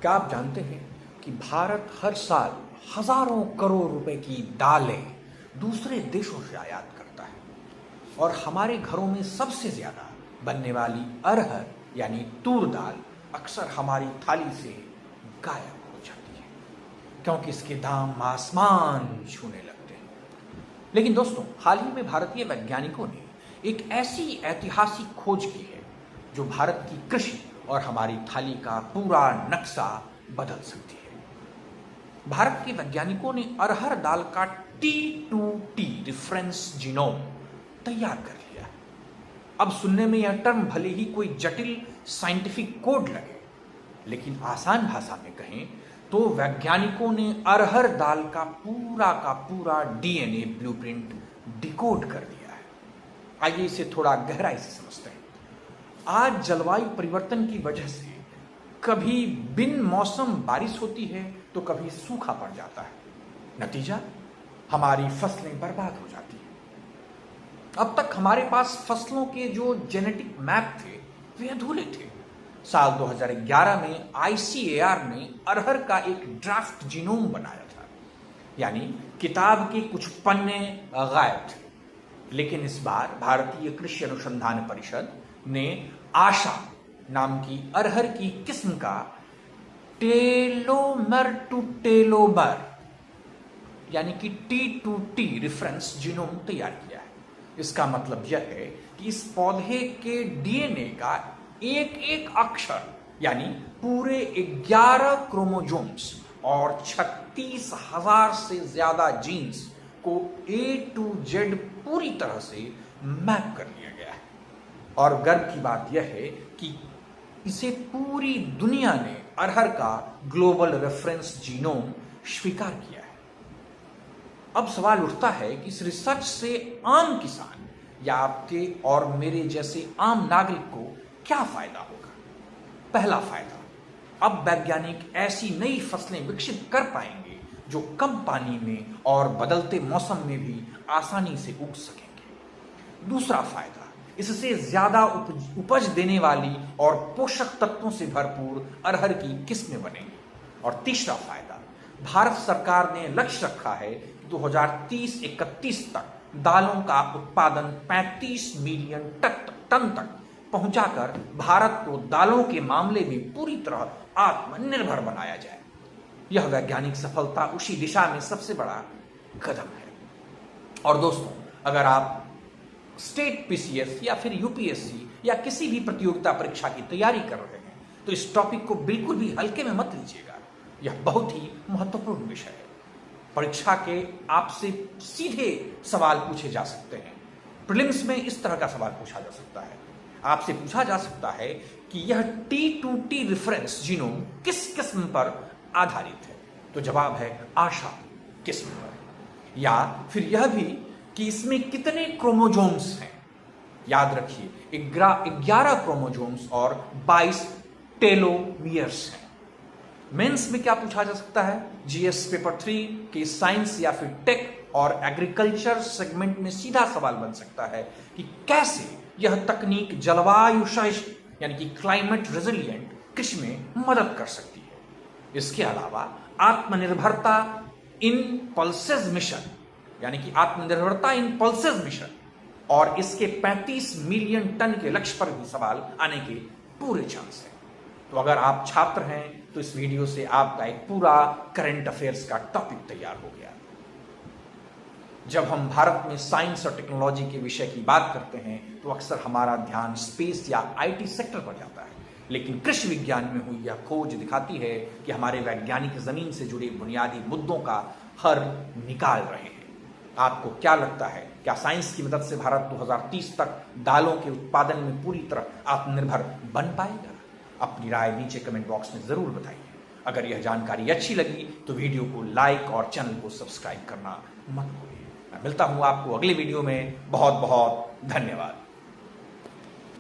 क्या आप जानते हैं कि भारत हर साल हजारों करोड़ रुपए की दालें दूसरे देशों से आयात करता है और हमारे घरों में सबसे ज्यादा बनने वाली अरहर यानी तूर दाल अक्सर हमारी थाली से गायब हो जाती है क्योंकि इसके दाम आसमान छूने लगते हैं। लेकिन दोस्तों, हाल ही में भारतीय वैज्ञानिकों ने एक ऐसी ऐतिहासिक खोज की है जो भारत की कृषि और हमारी थाली का पूरा नक्शा बदल सकती है। भारत के वैज्ञानिकों ने अरहर दाल का T2T रेफरेंस जीनोम तैयार कर लिया। अब सुनने में यह टर्म भले ही कोई जटिल साइंटिफिक कोड लगे, लेकिन आसान भाषा में कहें तो वैज्ञानिकों ने अरहर दाल का पूरा DNA ब्लूप्रिंट डिकोड कर दिया है। आइए इसे थोड़ा गहराई से समझते हैं। आज जलवायु परिवर्तन की वजह से कभी बिन मौसम बारिश होती है तो कभी सूखा पड़ जाता है। नतीजा, हमारी फसलें बर्बाद हो जाती हैं। अब तक हमारे पास फसलों के जो जेनेटिक मैप थे वे अधूरे थे। साल 2011 में ICAR ने अरहर का एक ड्राफ्ट जीनोम बनाया था, यानी किताब के कुछ पन्ने गायब थे। लेकिन इस बार भारतीय कृषि अनुसंधान परिषद ने आशा नाम की अरहर की किस्म का टेलोमर टू टेलोमर यानी कि T2T रेफरेंस जीनोम तैयार किया है। इसका मतलब यह है कि इस पौधे के DNA का एक एक अक्षर यानी पूरे 11 क्रोमोजोम्स और 36,000 से ज्यादा जीन्स को A to Z पूरी तरह से मैप कर लिया गया है। और गर्व की बात यह है कि इसे पूरी दुनिया ने अरहर का ग्लोबल रेफरेंस जीनोम स्वीकार किया है। अब सवाल उठता है कि इस रिसर्च से आम किसान या आपके और मेरे जैसे आम नागरिक को क्या फायदा होगा। पहला फायदा, अब वैज्ञानिक ऐसी नई फसलें विकसित कर पाएंगे जो कम पानी में और बदलते मौसम में भी आसानी से उग सकेंगे। दूसरा फायदा, इससे ज्यादा उपज देने वाली और पोषक तत्वों से भरपूर अरहर की किस्में बनेंगी। और तीसरा फायदा, भारत सरकार ने लक्ष्य रखा है कि 2030-31 तक दालों का उत्पादन 35 मिलियन टन तक पहुंचाकर भारत को दालों के मामले में पूरी तरह आत्मनिर्भर बनाया जाए। यह वैज्ञानिक सफलता उसी दिशा में सबसे बड़ा कदम है। और दोस्तों, अगर आप स्टेट PCS या फिर UPSC या किसी भी प्रतियोगिता परीक्षा की तैयारी कर रहे हैं तो इस टॉपिक को बिल्कुल भी हल्के में मत लीजिएगा। यह बहुत ही महत्वपूर्ण विषय है। परीक्षा के आपसे सीधे सवाल पूछे जा सकते हैं। प्रीलिम्स में इस तरह का सवाल पूछा जा सकता है। आपसे पूछा जा सकता है कि यह T2T रेफरेंस जीनोम किस किस्म पर आधारित है, तो जवाब है आशा किस्म पर। या फिर यह भी कि इसमें कितने क्रोमोजोम्स हैं। याद रखिए, 11 क्रोमोजोम्स और 22 टेलोमियर्स हैं। मेंस में क्या पूछा जा सकता है, GS पेपर 3 के साइंस या फिर टेक और एग्रीकल्चर सेगमेंट में सीधा सवाल बन सकता है कि कैसे यह तकनीक जलवायु सहिष्णु यानी कि क्लाइमेट रेजिलिएंट कृषि में मदद कर सकती है। इसके अलावा आत्मनिर्भरता इन पल्सेस मिशन यानी कि आत्मनिर्भरता इन पल्सेस मिशन और इसके 35 मिलियन टन के लक्ष्य पर भी सवाल आने के पूरे चांस हैं। तो अगर आप छात्र हैं तो इस वीडियो से आपका एक पूरा करंट अफेयर्स का टॉपिक तैयार हो गया। जब हम भारत में साइंस और टेक्नोलॉजी के विषय की बात करते हैं तो अक्सर हमारा ध्यान स्पेस या IT सेक्टर पर जाता है, लेकिन कृषि विज्ञान में हुई यह खोज दिखाती है कि हमारे वैज्ञानिक जमीन से जुड़े बुनियादी मुद्दों का हल निकाल रहे हैं। आपको क्या लगता है, क्या साइंस की मदद से भारत 2030 तक दालों के उत्पादन में पूरी तरह आत्मनिर्भर बन पाएगा? अपनी राय नीचे कमेंट बॉक्स में जरूर बताइए। अगर यह जानकारी अच्छी लगी तो वीडियो को लाइक और चैनल को सब्सक्राइब करना मत भूलिए। मैं मिलता हूं आपको अगले वीडियो में। बहुत बहुत धन्यवाद।